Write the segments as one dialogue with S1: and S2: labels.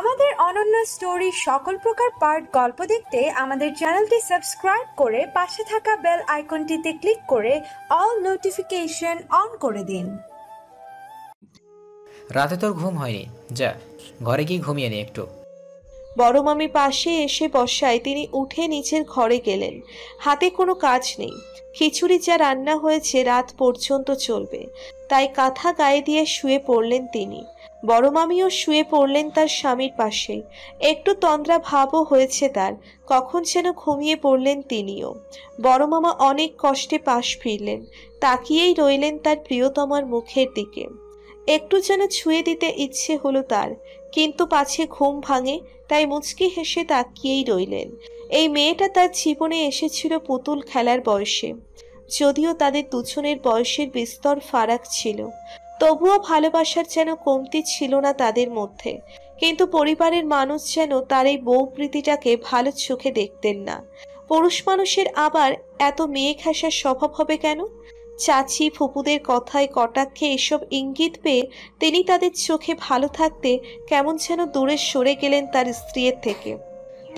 S1: আমাদের অনন্য স্টোরি সকল প্রকার পার্ট গল্প দেখতে আমাদের চ্যানেলটি সাবস্ক্রাইব করে পাশে থাকা বেল আইকনটিতে ক্লিক করে অল নোটিফিকেশন অন করে দিন।
S2: রাতে তোর ঘুম হয়নি, যা ঘরে গিয়ে ঘুমিয়ে নে একটু।
S3: বড় মামি পাশে এসে বসায় তিনি উঠে নিচের ঘরে গেলেন। হাতে কোনো কাজ নেই, খিচুড়ি যা রান্না হয়েছে রাত পর্যন্ত চলবে, তাই কাঁথা গায়ে দিয়ে শুয়ে পড়লেন তিনি। বড় মামিও শুয়ে পড়লেন তার স্বামীর পাশে। একটু তন্দ্রা ভাবও হয়েছে তার, কখন যেন ঘুমিয়ে পড়লেন তিনিও। বড় মামা অনেক কষ্টে পাশ ফিরলেন, তাকিয়েই রইলেন তার প্রিয়তমার মুখের দিকে। একটু যেন ছুঁয়ে দিতে ইচ্ছে হলো তার, কিন্তু পাছে ঘুম ভাঙে, তাই মুচকি হেসে তাকিয়েই রইলেন। এই মেয়েটা তার জীবনে এসেছিল পুতুল খেলার বয়সে, যদিও তাদের দুজনের বয়সের বিস্তর ফারাক ছিল, তবুও ভালোবাসার যেন কমতি ছিল না তাদের মধ্যে। কিন্তু পরিবারের মানুষ যেন তার এই বউ প্রীতিটাকে ভালো চোখে দেখতেন না। পুরুষ মানুষের আবার এত মেয়ে ঘেঁষার স্বভাব হবে কেন? চাচি ফুপুদের কথায় কটাক্ষে এসব ইঙ্গিত পেয়ে তিনি তাদের চোখে ভালো থাকতে কেমন যেন দূরে সরে গেলেন তার স্ত্রীর থেকে।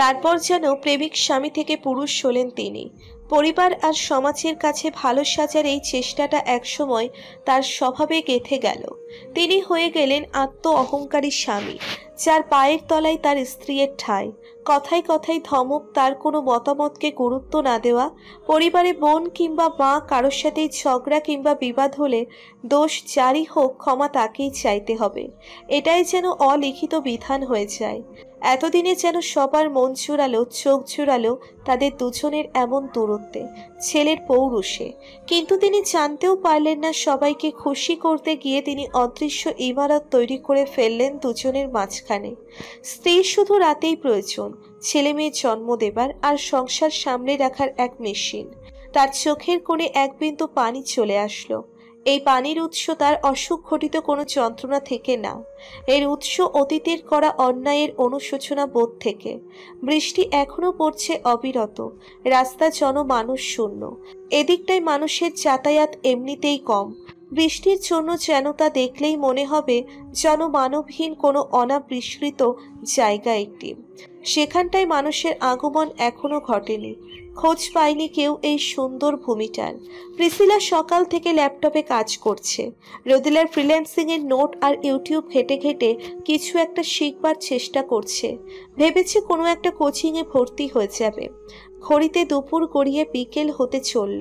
S3: তারপর যেন প্রেমিক স্বামী থেকে পুরুষ হলেন তিনি। পরিবার আর সমাজের কাছে ভালো সাজার এই চেষ্টাটা একসময় তার স্বভাবে গেঁথে গেল। তিনি হয়ে গেলেন আত্ম অহংকারী স্বামী, যার পায়ের তলায় তার স্ত্রীর ঠাঁই। কথায় কথায় ধমক, তার কোনো মতামতকে গুরুত্ব না দেওয়া। পরিবারে বোন কিংবা মা কারোর সাথেই ঝগড়া কিংবা বিবাদ হলে দোষ যারই হোক ক্ষমা তাকেই চাইতে হবে, এটাই যেন অলিখিত বিধান হয়ে যায়। এতদিনে যেন সবার মন জুড়ালো, চোখ জুড়ালো তাদের দুজনের এমন দূরত্বে, ছেলের পৌরুষে। কিন্তু তিনি জানতেও পারলেন না সবাইকে খুশি করতে গিয়ে তিনি অদৃশ্য ইমারত তৈরি করে ফেললেন দুজনের মাঝখানে। স্ত্রী শুধু রাতেই প্রয়োজন, ছেলে মেয়ে জন্ম দেবার আর সংসার সামলে রাখার এক মেশিন। তার চোখের কোণে এক বিন্দু পানি চলে আসলো। এই পানির উৎস তার অসুখ ঘটিত কোনো যন্ত্রণা থেকে না, এর উৎস অতীতের করা অন্যায়ের অনুশোচনা বোধ থেকে। বৃষ্টি এখনো পড়ছে অবিরত, রাস্তা জনমানুষ শূন্য। এদিকটায় মানুষের যাতায়াত এমনিতেই কম। বৃষ্টির জন্য যেন তা দেখলেই মনে হবে জনমানবহীন কোনো অনাবৃষ্কৃত জায়গা একটি। সেখানটায় মানুষের আগমন এখনো ঘটেনি, খোঁজ পায়নি কেউ এই সুন্দর ভূমিটার। প্রিসিলা সকাল থেকে ল্যাপটপে কাজ করছে, রোদেলার ফ্রিল্যান্সিং এর নোট আর ইউটিউব ঘেটে ঘেটে কিছু একটা শিখবার চেষ্টা করছে। ভেবেছে কোনো একটা কোচিং এ ভর্তি হয়ে যাবে। ঘড়িতে দুপুর গড়িয়ে বিকেল হতে চলল,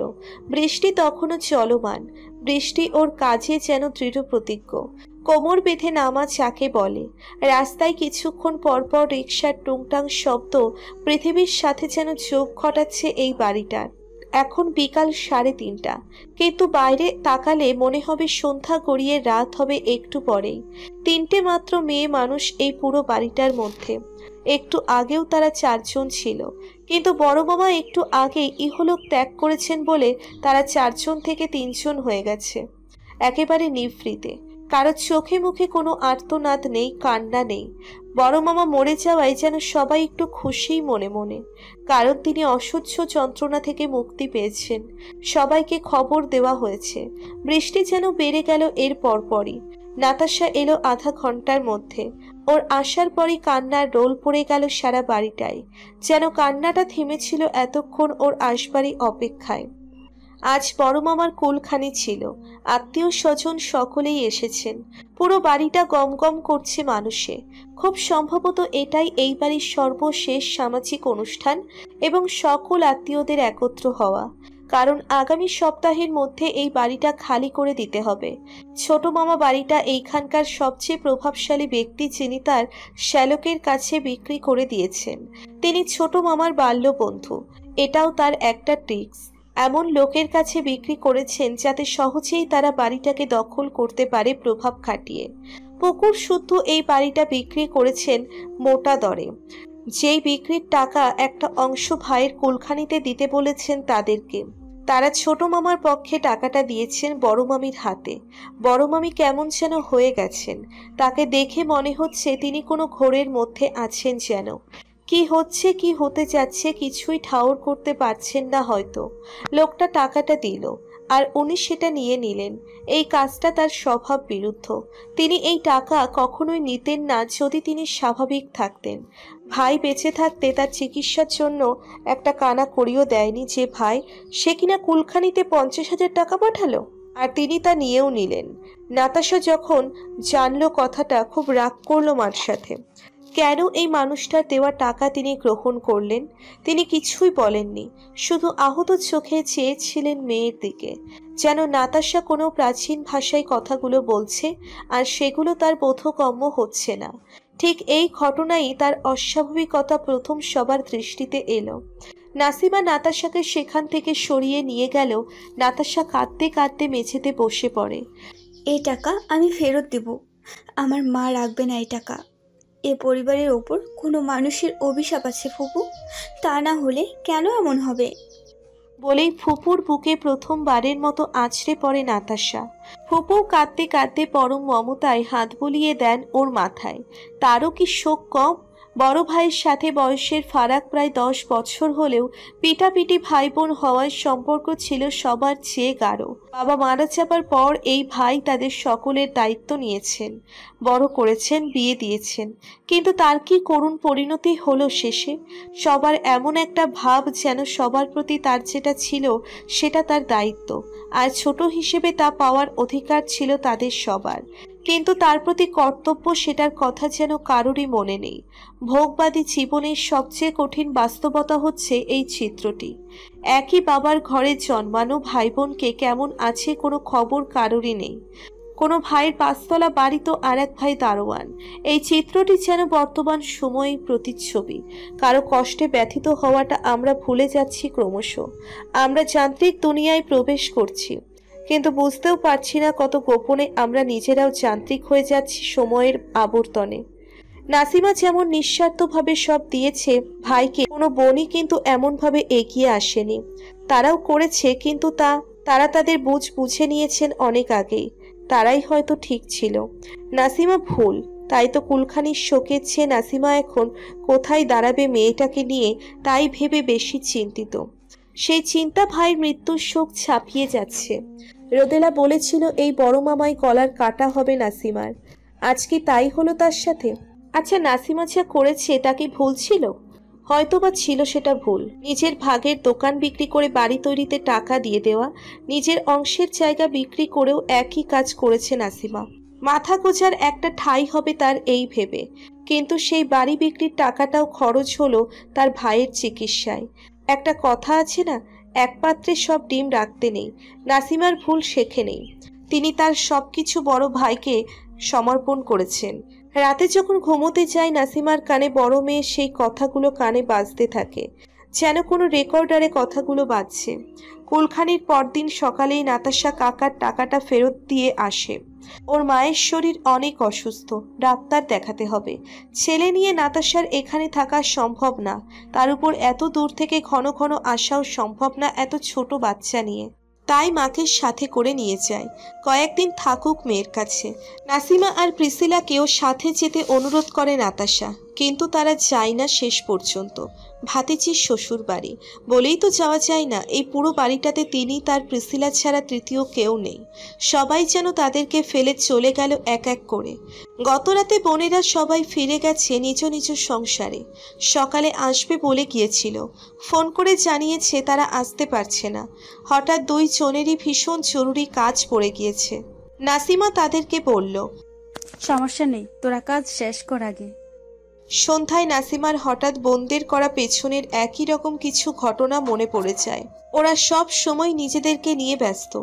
S3: বৃষ্টি তখনও চলমান। বৃষ্টি ওর কাজে যেন দৃঢ় প্রতিজ্ঞ। কোমর বেঁধে নামা যাকে বলে। রাস্তায় কিছুক্ষণ পরপর রিকশার টুংটাং শব্দ পৃথিবীর সাথে যেন যোগ ঘটাচ্ছে এই বাড়িটার। এখন বিকাল 3:30, কিন্তু বাইরে তাকালে মনে হবে সন্ধ্যা গড়িয়ে রাত হবে একটু পরেই। 3টে মাত্র মেয়ে মানুষ এই পুরো বাড়িটার মধ্যে। একটু আগেও তারা 4 জন ছিল, কিন্তু বড় মামা একটু আগেই ইহলোক ত্যাগ করেছেন বলে তারা 4 জন থেকে 3 জন হয়ে গেছে। একেবারে নিভৃতে, কারো চোখে মুখে কোনো আর্তনাদ নেই, কান্না নেই। বড় মামা মরে যাওয়ায় যেন সবাই একটু খুশি মনে মনে, কারণ তিনি অসহ্য যন্ত্রণা থেকে মুক্তি পেয়েছেন। সবাইকে খবর দেওয়া হয়েছে। বৃষ্টি যেন বেড়ে গেল এর পরপরই। নাতাশা এলো আধা ঘন্টার মধ্যে। ওর আসার পরই কান্নার রোল পড়ে গেল সারা বাড়িটায়, যেন কান্নাটা থেমেছিল এতক্ষণ ওর আসবারই অপেক্ষায়। আজ বড় মামার কুলখানি ছিল, আত্মীয় স্বজন সকলেই এসেছেন। পুরো বাড়িটা গমগম করছে মানুষে। খুব সম্ভবত এটাই এই বাড়ির সর্বশেষ সামাজিক অনুষ্ঠান এবং সকল আত্মীয়দের একত্র হওয়া, কারণ আগামী সপ্তাহের মধ্যে এই বাড়িটা খালি করে দিতে হবে। ছোট মামা বাড়িটা এইখানকার সবচেয়ে প্রভাবশালী ব্যক্তি, যিনি তার শ্যালকের কাছে বিক্রি করে দিয়েছেন। তিনি ছোট মামার বাল্য বন্ধু, এটাও তার একটা ট্রিক্স। এমন লোকের কাছে বিক্রি করেছেন যাতে সহজেই তারা বাড়িটাকে দখল করতে পারে প্রভাব খাটিয়ে। পুকুর শুদ্ধ এই বাড়িটা বিক্রি করেছেন মোটা দরে, যেই বিক্রির টাকা একটা অংশ ভাইয়ের কুলখানিতে দিতে বলেছেন তাদেরকে। তারা ছোট মামার পক্ষে টাকাটা দিয়েছেন বড় মামির হাতে। বড় মামি কেমন যেন হয়ে গেছেন, তাকে দেখে মনে হচ্ছে তিনি কোনো ঘোরের মধ্যে আছেন যেন। কি হচ্ছে কি হতে যাচ্ছে কিছুই ঠাউর করতে পারছেন না হয়তো। লোকটা টাকাটা দিল, আর উনি সেটা নিয়ে নিলেন। এই কাজটা তার স্বভাব বিরুদ্ধ। তিনি এই টাকা কখনোই নিতেন না যদি তিনি স্বাভাবিক থাকতেন। ভাই বেঁচে থাকতে তার চিকিৎসার জন্য একটা কানা করিও দেয়নি যে ভাই, সে কিনা কুলখানিতে 50,000 টাকা পাঠালো। আর তিনি তা নিয়েও নিলেন। নাতাশা যখন জানলো কথাটা, খুব রাগ করলো মার সাথে। কেন এই মানুষটার দেওয়া টাকা তিনি গ্রহণ করলেন? তিনি কিছুই বলেননি, শুধু আহত চোখে চেয়েছিলেন মেয়ের দিকে, যেন নাতাশা কোনো প্রাচীন ভাষায় কথাগুলো বলছে আর সেগুলো তার বোধগম্য হচ্ছে না। ঠিক এই ঘটনাই তার অস্বাভাবিকতা প্রথম সবার দৃষ্টিতে এলো। নাসিমা নাতাশাকে সেখান থেকে সরিয়ে নিয়ে গেল। নাতাশা কাঁদতে কাঁদতে মেঝেতে বসে পড়ে।
S4: এই টাকা আমি ফেরত দেব। আমার মা রাখবে না এই টাকা। এ পরিবারের ওপর কোনো মানুষের অভিশাপ আছে ফুপু, তা না হলে কেন এমন হবে?
S3: বলেই ফুপুর বুকে প্রথমবারের মতো আছড়ে পড়ে নাতাশা। ফুপু কাঁদতে কাঁদতে পরম মমতায় হাত বুলিয়ে দেন ওর মাথায়। তারও কি শোক কম? বড় ভাইয়ের সাথে বয়সের ফারাক প্রায় 10 বছর হলেও পিটাপিটি ভাই বোন হওয়ার সম্পর্ক ছিল সবার চেয়ে গাঢ়। বাবা মারা যাবার পর এই ভাই তাদের সকলের দায়িত্ব নিয়েছেন, বড় করেছেন, বিয়ে দিয়েছেন। কিন্তু তার কি করুণ পরিণতি হলো শেষে? সবার এমন একটা ভাব যেন সবার প্রতি তার যেটা ছিল সেটা তার দায়িত্ব, আর ছোট হিসেবে তা পাওয়ার অধিকার ছিল তাদের সবার। কিন্তু তার প্রতি কর্তব্য, সেটার কথা যেন কারোরই মনে নেই। ভোগবাদী জীবনের সবচেয়ে কঠিন বাস্তবতা হচ্ছে এই চিত্রটি। একই বাবার ঘরে জন্মানো ভাই বোনকে কেমন আছে কোনো খবর কারোরই নেই। কোনো ভাইয়ের 5 তলা বাড়ি তো আর এক ভাই দারোয়ান। এই চিত্রটি যেন বর্তমান সময়ের প্রতিচ্ছবি। কারো কষ্টে ব্যথিত হওয়াটা আমরা ভুলে যাচ্ছি ক্রমশ। আমরা যান্ত্রিক দুনিয়ায় প্রবেশ করছি, কিন্তু বুঝতেও পারছি না কত গোপনে আমরা নিজেরাও যান্ত্রিক হয়ে যাচ্ছি সময়ের আবর্তনে। নাসিমা যেমন নিঃস্বার্থভাবে সব দিয়েছে ভাইকে, কোনো বোনই কিন্তু এমনভাবে এগিয়ে আসেনি। তারাও করেছে, কিন্তু তারা তাদের বুঝে নিয়েছেন অনেক আগেই। তারাই হয়তো ঠিক ছিল, নাসিমা ভুল। তাই তো কুলখানির শোকের চেয়ে নাসিমা এখন কোথায় দাঁড়াবে মেয়েটাকে নিয়ে তাই ভেবে বেশি চিন্তিত। সেই চিন্তা ভাইয়ের মৃত্যুর শোক ছাপিয়ে যাচ্ছে। রোদেলা বলেছিল এই বড় মামাই গলার কাটা হবে নাসিমার। আজ কি তাই হলো তার সাথে? আচ্ছা, নাসিমা যা করেছে তা কি ভুল ছিল? হয়তোবা ছিল সেটা ভুল। নিজের ভাগের দোকান বিক্রি করে বাড়ি তৈরিতে টাকা দিয়ে দেওয়া, নিজের অংশের জায়গা বিক্রি করেও একই কাজ করেছে নাসিমা। মাথা গোজার একটা ঠাঁই হবে তার এই ভেবে। কিন্তু সেই বাড়ি বিক্রির টাকাটাও খরচ হলো তার ভাইয়ের চিকিৎসায়। একটা কথা আছে না, এক পাত্রে সব ডিম রাখতে নেই। নাসিমার ভুল শেখে নেই। তিনি তার সবকিছু বড় ভাইকে সমর্পণ করেছেন। রাতে যখন ঘুমোতে যায় নাসিমার কানে বড় মেয়ে সেই কথাগুলো কানে বাজতে থাকে, যেন কোনো রেকর্ডারে কথাগুলো বাজছে। কুলখানির পরদিন সকালেই নাতাশা কাকার টাকাটা ফেরত দিয়ে আসে। ওর মায়ের শরীর অনেক অসুস্থ, ডাক্তার দেখাতে হবে। ছেলে নিয়ে নাতাশার এখানে থাকা সম্ভব না, তার উপর এত দূর থেকে ঘন ঘন আসাও সম্ভব না এত ছোট বাচ্চা নিয়ে। তাই মাকে সাথে করে নিয়ে যায়, কয়েকদিন থাকুক মেয়ের কাছে। নাসিমা আর প্রিসিলাকেও সাথে যেতে অনুরোধ করে নাতাশা, কিন্তু তারা যায় না শেষ পর্যন্ত। ভাতিজির শ্বশুর বাড়ি বলেই তো যাওয়া যায় না। এই পুরো বাড়িটাতে তিনি তার প্রিসিলা ছাড়া তৃতীয় কেউ নেই। সবাই যেন তাদেরকে ফেলে চলে গেল এক এক করে। গতরাতে বোনেরা সবাই ফিরে গেছে নিজ নিজ সংসারে। সকালে আসবে বলে গিয়েছিল, ফোন করে জানিয়েছে তারা আসতে পারছে না। হঠাৎ 2 জনেরই ভীষণ জরুরি কাজ পড়ে গিয়েছে। নাসিমা তাদেরকে বলল,
S5: সমস্যা নেই, তোরা কাজ শেষ কর আগে।
S3: সন্ধ্যায় নাসিমার হঠাৎ বোনদের করা পেছনের একই রকম কিছু ঘটনা মনে পড়ে যায়। ওরা সব সময় নিজেদেরকে নিয়ে ব্যস্ত।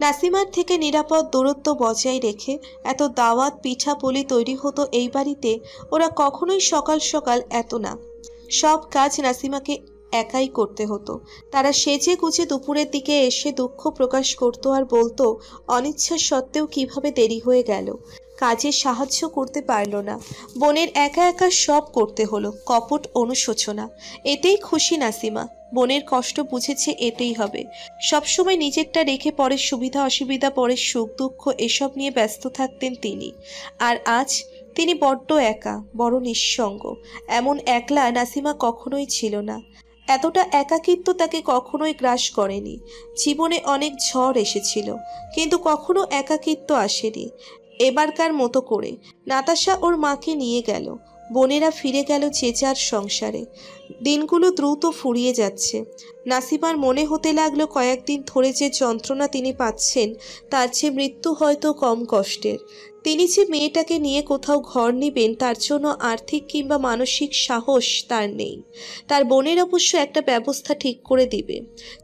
S3: নাসিমার থেকে নিরাপদ দূরত্ব বজায় রেখে এত দাওয়াত পিঠা পুলি তৈরি হতো এই বাড়িতে। ওরা কখনোই সকাল সকাল এত না। সব কাজ নাসিমাকে একাই করতে হতো। তারা সেজে গুজে দুপুরের দিকে এসে দুঃখ প্রকাশ করত আর বলতো অনিচ্ছা সত্ত্বেও কিভাবে দেরি হয়ে গেল। কাজে সাহায্য করতে পারল না। বোনের একা একা সব করতে হলো, কপট অনুশোচনা। এতেই খুশি নাসিমা। বোনের কষ্ট বুঝেছে, এতেই হবে। সবসময় নিজেরটা রেখে পরের সুবিধা অসুবিধা, পরের সুখ দুঃখ এসব নিয়ে ব্যস্ত থাকতেন তিনি। আর আজ তিনি বড্ড একা, বড় নিঃসঙ্গ। এমন একলা নাসিমা কখনোই ছিল না। এতটা একাকিত্ব তাকে কখনোই গ্রাস করেনি। জীবনে অনেক ঝড় এসেছিল, কিন্তু কখনো একাকিত্ব আসেনি। এবারকার মতো করে নাতাশা ওর মাকে নিয়ে গেল। বোনেরা ফিরে গেল যে যার সংসারে। দিনগুলো দ্রুত ফুরিয়ে যাচ্ছে। নাসিমার মনে হতে লাগলো কয়েকদিন ধরে যে যন্ত্রণা তিনি পাচ্ছেন তার চেয়ে মৃত্যু হয়তো কম কষ্টের। তিনি যে মেয়েটাকে নিয়ে কোথাও ঘর নেবেন তার জন্য আর্থিক কিংবা মানসিক সাহস তার নেই। তার বোনের অবশ্য একটা ব্যবস্থা ঠিক করে দিবে,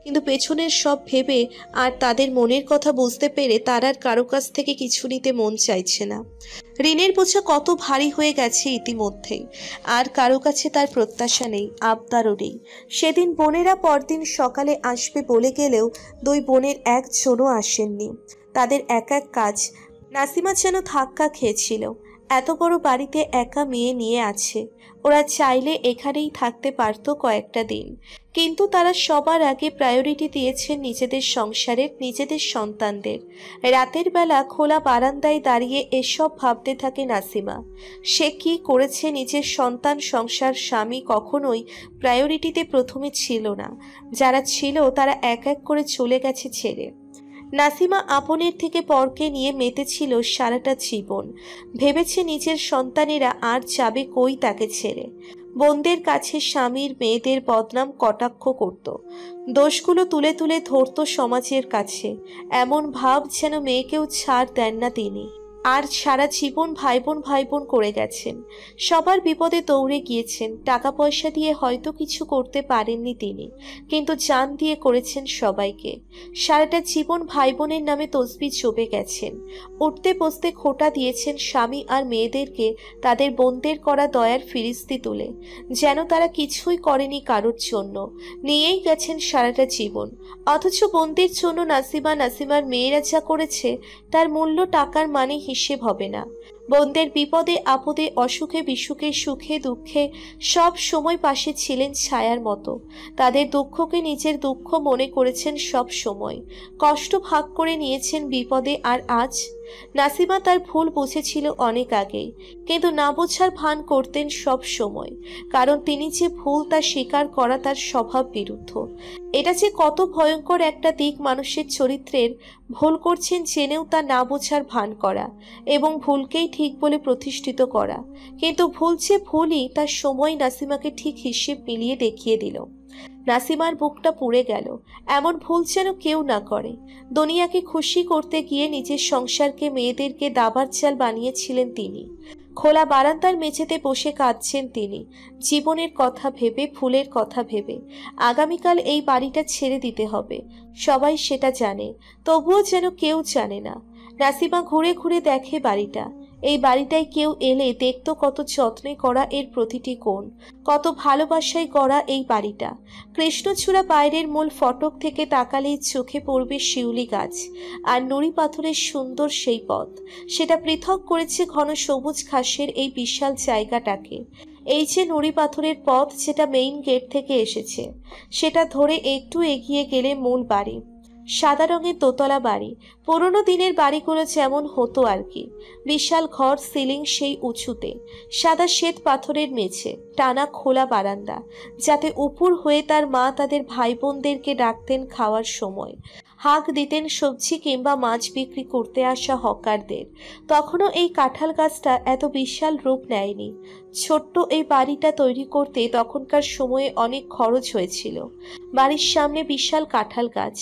S3: কিন্তু পেছনের সব ভেবে আর তাদের মনের কথা বুঝতে পেরে তার আর কারো কাছ থেকে কিছু নিতে মন চাইছে না। ঋণের বোঝা কত ভারী হয়ে গেছে ইতিমধ্যেই। আর কারো কাছে তার প্রত্যাশা নেই, আবদারও নেই। সেদিন বোনেরা পরদিন সকালে আসবে বলে গেলেও দুই বোনের একজনও আসেননি। তাদের এক এক কাজ। নাসিমা যেন ধাক্কা খেয়েছিল। এত বড় বাড়িতে একা মেয়ে নিয়ে আছে। ওরা চাইলে এখানেই থাকতে পারত কয়েকটা দিন, কিন্তু তারা সবার আগে প্রায়োরিটি দিয়েছেন নিজেদের সংসারের, নিজেদের সন্তানদের। রাতের বেলা খোলা বারান্দায় দাঁড়িয়ে এসব ভাবতে থাকে নাসিমা। সে কি করেছে? নিজের সন্তান, সংসার, স্বামী কখনোই প্রায়োরিটিতে প্রথমে ছিল না। যারা ছিল তারা এক এক করে চলে গেছে ছেড়ে। নাসিমা আপনের থেকে পরকে নিয়ে মেতেছিল সারাটা জীবন। ভেবেছে নিজের সন্তানেরা আর যাবে কই তাকে ছেড়ে। বোনদের কাছে স্বামীর, মেয়েদের বদনাম কটাক্ষ করত, দোষগুলো তুলে তুলে ধরত সমাজের কাছে। এমন ভাব যেন মেয়েকেও ছাড় দেন না তিনি। আর সারা জীবন ভাই বোন করে গেছেন। সবার বিপদে দৌড়ে গিয়েছেন। টাকা পয়সা দিয়ে হয়তো কিছু করতে পারেননি তিনি, কিন্তু জান দিয়ে করেছেন সবাইকে। সারাটা জীবন ভাই বোনের নামে তসবিহ জপে গেছেন। উঠতে বসতে খোঁটা দিয়েছেন স্বামী আর মেয়েদেরকে তাদের বোনদের করা দয়ার ফিরিস্তি তুলে, যেন তারা কিছুই করেনি কারোর জন্য। নিয়েই গেছেন সারাটা জীবন। অথচ বোনদের জন্য নাসিমার মেয়েরা যা করেছে তার মূল্য টাকার মানে হিসেব হবে না। বোনদের বিপদে আপদে, অসুখে বিসুখে, সুখে দুঃখে সব সময় পাশে ছিলেন ছায়ার মতো। তাদের দুঃখকে নিজের দুঃখ মনে করেছেন সব সময়। কষ্ট ভাগ করে নিয়েছেন বিপদে। আর আজ নাসিমা তার ভুল বুঝেছিল অনেক আগেই, কিন্তু না বোঝার ভান করতেন সব সময়। কারণ তিনি যে ভুল তা স্বীকার করা তার স্বভাব বিরুদ্ধ। এটা যে কত ভয়ঙ্কর একটা দিক মানুষের চরিত্রের। ভুল করছেন জেনেও তা না বোঝার ভান করা এবং ভুলকেই ঠিক বলে প্রতিষ্ঠিত করা। কিন্তু ভুল যে ভুলই তার সময় নাসিমাকে ঠিক হিসেব মিলিয়ে দেখিয়ে দিল। নাসিমার বুকটা পুড়ে গেল। এমন ভুল যেন কেউ না করে। দুনিয়াকে খুশি করতে গিয়ে নিজের সংসারকে, মেয়েদেরকে দাবার চাল বানিয়েছিলেন তিনি। খোলা বারান্দার মেঝেতে বসে কাঁদছেন তিনি, জীবনের কথা ভেবে, ফুলের কথা ভেবে। আগামীকাল এই বাড়িটা ছেড়ে দিতে হবে, সবাই সেটা জানে, তবুও যেন কেউ জানে না। নাসিমা ঘুরে ঘুরে দেখে বাড়িটা। এই বাড়িটায় কেউ এলে দেখতো কত যত্নে করা এর প্রতিটি কোণ, কত ভালোবাসায় গড়া এই বাড়িটা। কৃষ্ণচূড়া বাইরের মূল ফটক থেকে তাকালেই চোখে পড়বে শিউলি গাছ আর নুড়ি পাথরের সুন্দর সেই পথ। সেটা পৃথক করেছে ঘন সবুজ ঘাসের এই বিশাল জায়গাটাকে। এই যে নুড়ি পাথরের পথ যেটা মেইন গেট থেকে এসেছে, সেটা ধরে একটু এগিয়ে গেলে মূল বাড়ি। সাদা রঙের দোতলা বাড়ি, পুরোনো দিনের বাড়িগুলো যেমন হতো আর কি। বিশাল ঘর, সিলিং সেই উঁচুতে, সাদা শ্বেত পাথরের মেঝে, টানা খোলা বারান্দা, যাতে উপর হয়ে তার মা তাদের ভাই বোনদেরকে ডাকতেন খাওয়ার সময়। হাঁক দিতেন সবজি কিংবা মাছ বিক্রি করতে আসা হকারদের। তখনও এই কাঁঠাল গাছটা এত বিশাল রূপ নেয়নি। ছোট্ট এই বাড়িটা তৈরি করতে তখনকার সময়ে অনেক খরচ হয়েছিল। বাড়ির সামনে বিশাল কাঁঠাল গাছ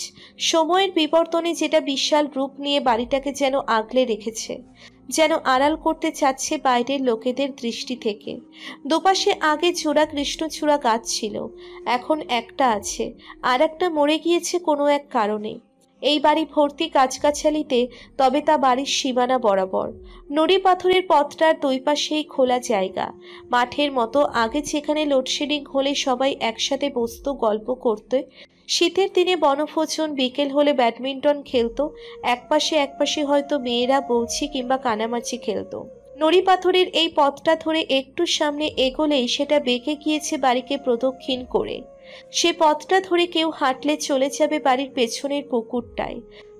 S3: সময়ের বিবর্তনে যেটা বিশাল রূপ নিয়ে বাড়িটাকে যেন আগলে রেখেছে, যেন আড়াল করতে চাচ্ছে বাইরের লোকেদের দৃষ্টি থেকে। দুপাশে আগে জোড়া কৃষ্ণচূড়া গাছ ছিল, এখন একটা আছে, আর একটা মরে গিয়েছে কোনো এক কারণে। এই বাড়ি ভর্তি গাছগাছালিতে, তবে তা বাড়ির সীমানা বরাবর। নুড়ি পাথরের পথটার দুই পাশেই খোলা জায়গা, মাঠের মতো। আগে যেখানে লোডশেডিং হলে সবাই একসাথে বসতো, গল্প করতে, শীতের দিনে বনভোজন, বিকেল হলে ব্যাডমিন্টন খেলতো। একপাশে হয়তো মেয়েরা বৌছি কিংবা কানামাছি খেলতো। নুড়ি পাথরের এই পথটা ধরে একটু সামনে এগোলেই সেটা বেঁকে গিয়েছে বাড়িকে প্রদক্ষিণ করে। সে পথটা ধরে কেউ হাঁটলে চলে যাবে বাড়ির পেছনের পুকুরটায়।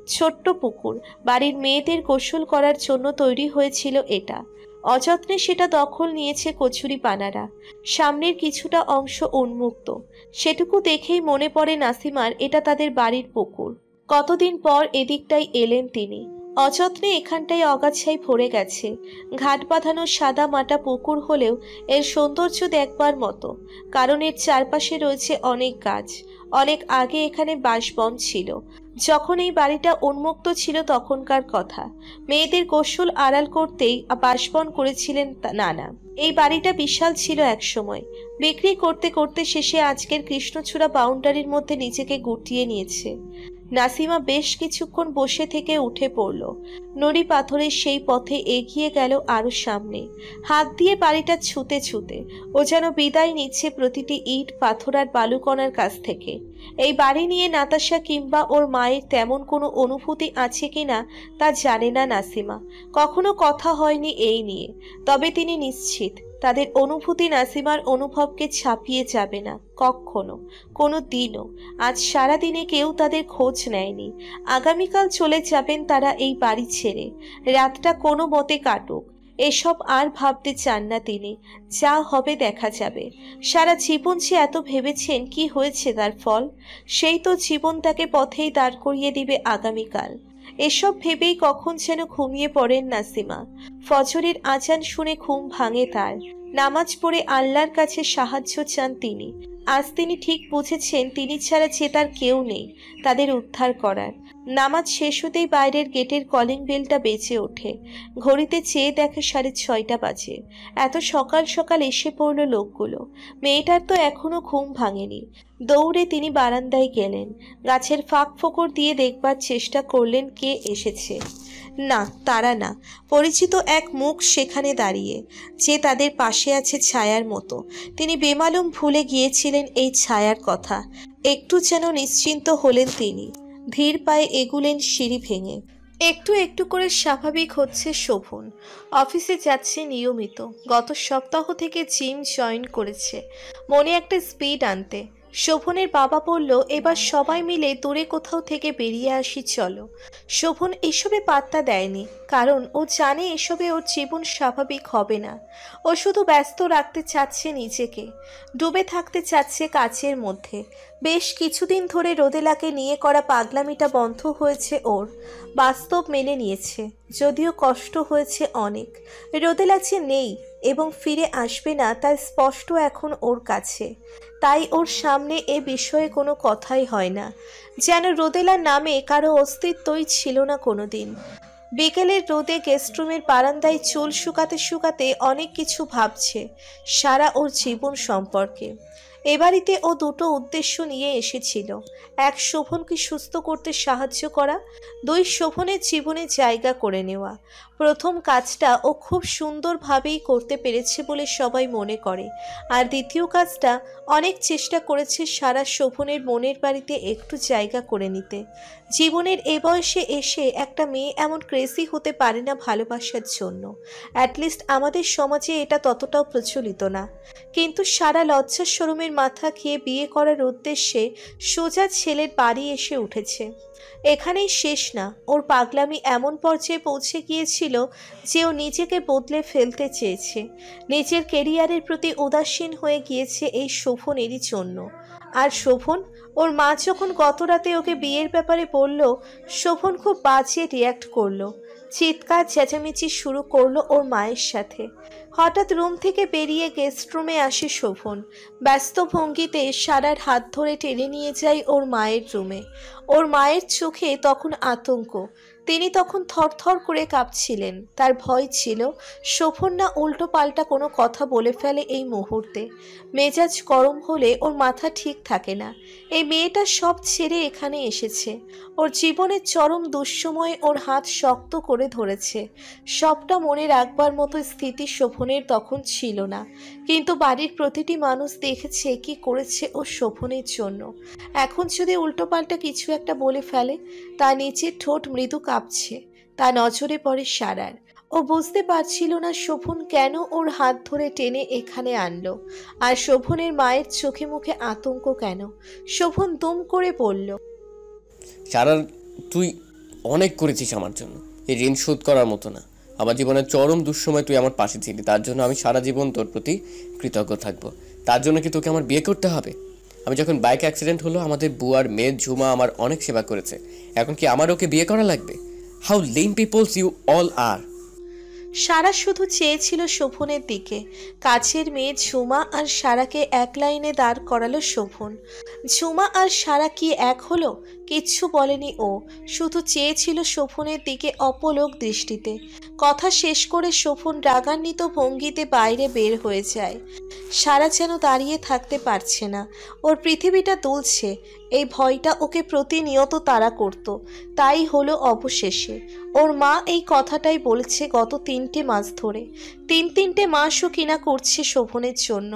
S3: ছোট্ট পুকুর, বাড়ির মেয়েদের গোসল করার জন্য তৈরি হয়েছিল এটা। অযত্নে সেটা দখল নিয়েছে কচুরি পানারা। সামনের কিছুটা অংশ উন্মুক্ত। সেটুকু দেখেই মনে পড়ে নাসিমার এটা তাদের বাড়ির পুকুর। কতদিন পর এদিকটাই এলেন তিনি। অযত্নে এখানটায় অগাছায় ভরে গেছে। ঘাট বাঁধানো সাদা মাটা পুকুর হলেও এর সৌন্দর্য দেখবার মতো, কারণ এর চারপাশে রয়েছে অনেক গাছ। অনেক আগে এখানে বাঁশবন ছিল। যখন এই বাড়িটা উন্মুক্ত ছিল তখনকার কথা। মেয়েদের গোসল আড়াল করতেই বাঁশবন করেছিলেন নানা। এই বাড়িটা বিশাল ছিল একসময়। বিক্রি করতে করতে শেষে আজকের কৃষ্ণচূড়া বাউন্ডারির মধ্যে নিজেকে গুটিয়ে নিয়েছে। নাসিমা বেশ কিছুক্ষণ বসে থেকে উঠে পড়ল। নুড়ি পাথরের সেই পথে এগিয়ে গেল আরো সামনে, হাত দিয়ে বাড়িটা ছুঁতে ছুঁতে। ও যেন বিদায় নিচ্ছে প্রতিটি ইট, পাথর আর বালুকণার কাছ থেকে। এই বাড়ি নিয়ে নাতাশা কিংবা ওর মায়ের তেমন কোনো অনুভূতি আছে কিনা তা জানে না নাসিমা। কখনো কথা হয়নি এই নিয়ে। তবে তিনি নিশ্চিত তাদের অনুভূতি নাসিমার অনুভবকে ছাপিয়ে যাবে না কখনো, কোনো দিনও। আজ সারাদিনে কেউ তাদের খোঁজ নেয়নি। আগামীকাল চলে যাবেন তারা এই বাড়ি ছেড়ে। রাতটা কোনো মতে কাটুক, এসব আর ভাবতে চান না তিনি। যা হবে দেখা যাবে। সারা জীবন সে এত ভেবেছেন, কি হয়েছে তার ফল? সেই তো জীবন তাকে পথেই দাঁড় করিয়ে দিবে আগামীকাল। এসব ভেবেই কখন যেন ঘুমিয়ে পড়েন নাসিমা। ফজরের আজান শুনে ঘুম ভাঙে তার। নামাজ পড়ে আল্লাহর কাছে সাহায্য চান তিনি। আজ তিনি ঠিক বুঝেছেন তিনি ছাড়া যে তার কেউ নেই তাদের উদ্ধার করার। নামাজ শেষ হতেই বাইরের গেটের কলিং বেলটা বেজে ওঠে। ঘড়িতে চেয়ে দেখে 6:30 বাজে। এত সকাল সকাল এসে পড়ল লোকগুলো। মেয়েটার তো এখনো ঘুম ভাঙেনি। দৌড়ে তিনি বারান্দায় গেলেন। গাছের ফাঁক ফোকর দিয়ে দেখবার চেষ্টা করলেন কে এসেছে। না, তারা না। পরিচিত এক মুখ সেখানে দাঁড়িয়ে, যে তাদের পাশে আছে ছায়ার মতো। তিনি বেমালুম ভুলে গিয়েছিলেন এই ছায়ার কথা। একটু যেন নিশ্চিন্ত হলেন তিনি। ধীর পায়ে এগুলেন সিঁড়ি ভেঙে। একটু একটু করে স্বাভাবিক হচ্ছে শোভন। অফিসে যাচ্ছে নিয়মিত। গত সপ্তাহ থেকে জিম জয়েন করেছে, মনে একটা স্পিড আনতে। শোভনের বাবা বলল, এবার সবাই মিলে দূরে কোথাও থেকে বেরিয়ে আসি চলো। শোভন এসবে পাত্তা দেয়নি, কারণ ও জানে এসবে ওর জীবন স্বাভাবিক হবে না। ও শুধু ব্যস্ত রাখতে চাচ্ছে নিজেকে, ডুবে থাকতে চাচ্ছে কাজের মধ্যে। বেশ কিছুদিন ধরে রোদেলাকে নিয়ে করা পাগলামিটা বন্ধ হয়েছে ওর। বাস্তব মেনে নিয়েছে, যদিও কষ্ট হয়েছে অনেক। রোদেলা যে নেই এবং ফিরে আসবে না তাই স্পষ্ট এখন ওর কাছে। তাই ওর সামনে এ বিষয়ে কোনো কথাই হয় না, যেন রোদেলার নামে কারো অস্তিত্বই ছিল না কোনোদিন। বিকেলের রোদে গেস্টরুমের বারান্দায় চুল শুকাতে শুকাতে অনেক কিছু ভাবছে সারা ওর জীবন সম্পর্কে। এ বাড়িতে ও দুটো উদ্দেশ্য নিয়ে এসেছিল। এক, শোভনকে সুস্থ করতে সাহায্য করা। দুই, শোভনের জীবনে জায়গা করে নেওয়া। প্রথম কাজটা ও খুব সুন্দরভাবেই করতে পেরেছে বলে সবাই মনে করে। আর দ্বিতীয় কাজটা অনেক চেষ্টা করেছে সারা শোভনের মনের বাড়িতে একটু জায়গা করে নিতে। জীবনের এ বয়সে এসে একটা মেয়ে এমন ক্রেজি হতে পারে না ভালোবাসার জন্য। অ্যাটলিস্ট আমাদের সমাজে এটা ততটাও প্রচলিত না। কিন্তু সারা লজ্জা শরমের মাথা খেয়ে বিয়ে করার উদ্দেশ্যে সোজা ছেলের বাড়ি এসে উঠেছে। এখানেই শেষ না, ওর পাগলামি এমন পর্যায়ে পৌঁছে গিয়েছিল যে ও নিজেকে বদলে ফেলতে চেয়েছে। নিজের কেরিয়ারের প্রতি উদাসীন হয়ে গিয়েছে এই শোভনেরই জন্য। আর শোভন, ওর মা যখন গত রাতে ওকে বিয়ের ব্যাপারে বলল, শোভন খুব বাজে রিয়্যাক্ট করলো। চিৎকার চেঁচামেচি শুরু করলো ওর মায়ের সাথে। হঠাৎ রুম থেকে বেরিয়ে গেস্ট রুমে আসে শোভন। ব্যস্ত ভঙ্গিতে সারার হাত ধরে টেনে নিয়ে যায় ওর মায়ের রুমে। ওর মায়ের চোখে তখন আতঙ্ক। তিনি তখন থরথর করে কাঁপছিলেন। তার ভয় ছিল শোভন না উল্টো পাল্টা কোনো কথা বলে ফেলে এই মুহূর্তে। মেজাজ গরম হলে ওর মাথা ঠিক থাকে না। এই মেয়েটা সব ছেড়ে এখানে এসেছে। ওর জীবনের চরম দুঃসময়ে ওর হাত শক্ত করে ধরেছে। সবটা মনে রাখবার মতো স্থিতি শোভনের তখন ছিল না। কিন্তু বাড়ির প্রতিটি মানুষ দেখেছে কি করেছে ও শোভনের জন্য। এখন যদি উল্টোপাল্টা কিছু একটা বলে ফেলে, তা নিচের ঠোঁট মৃদু কাঁপছে। তা নজরে পড়ে সারার। ও বুঝতে পারছিল না শোভন কেন ওর হাত ধরে টেনে এখানে আনলো, আর শোভনের মায়ের চোখে মুখে আতঙ্ক কেন। শোভন দুম করে বলল,
S6: সারা, তুই অনেক করেছিস আমার জন্য। এই ঋণ শোধ করার মতো না। আমার জীবনের চরম দুঃসময় তুই আমার পাশে ছিলি, তার জন্য আমি সারা জীবন তোর প্রতি কৃতজ্ঞ থাকবো। তার জন্য কি তোকে আমার বিয়ে করতে হবে? আমি যখন বাইক অ্যাক্সিডেন্ট হলো আমাদের বুয়ার মেয়ে ঝুমা আমার অনেক সেবা করেছে, এখন কি আমার ওকে বিয়ে করা লাগবে? How lame peoples you all are.
S3: Sara শুধু চেয়েছিল শোভনের দিকে। কাছের মেয়ে ঝুমা আর সারাকে এক লাইনে দাঁড় করালো শোভন। ঝুমা আর সারা কি এক হলো? কিচ্ছু বলেনি ও, শুধু চেয়েছিল শোভনের দিকে অপলক দৃষ্টিতে। কথা শেষ করে শোভন রাগান্বিত ভঙ্গিতে বাইরে বের হয়ে যায়। সারা যেন দাঁড়িয়ে থাকতে পারছে না, ওর পৃথিবীটা দুলছে। এই ভয়টা ওকে প্রতিনিয়ত তাড়া করত। তাই হলো অবশেষে। ওর মা এই কথাটাই বলেছে গত 3টে মাস ধরে। তিনটে মাসও কিনা করছে শোভনের জন্য।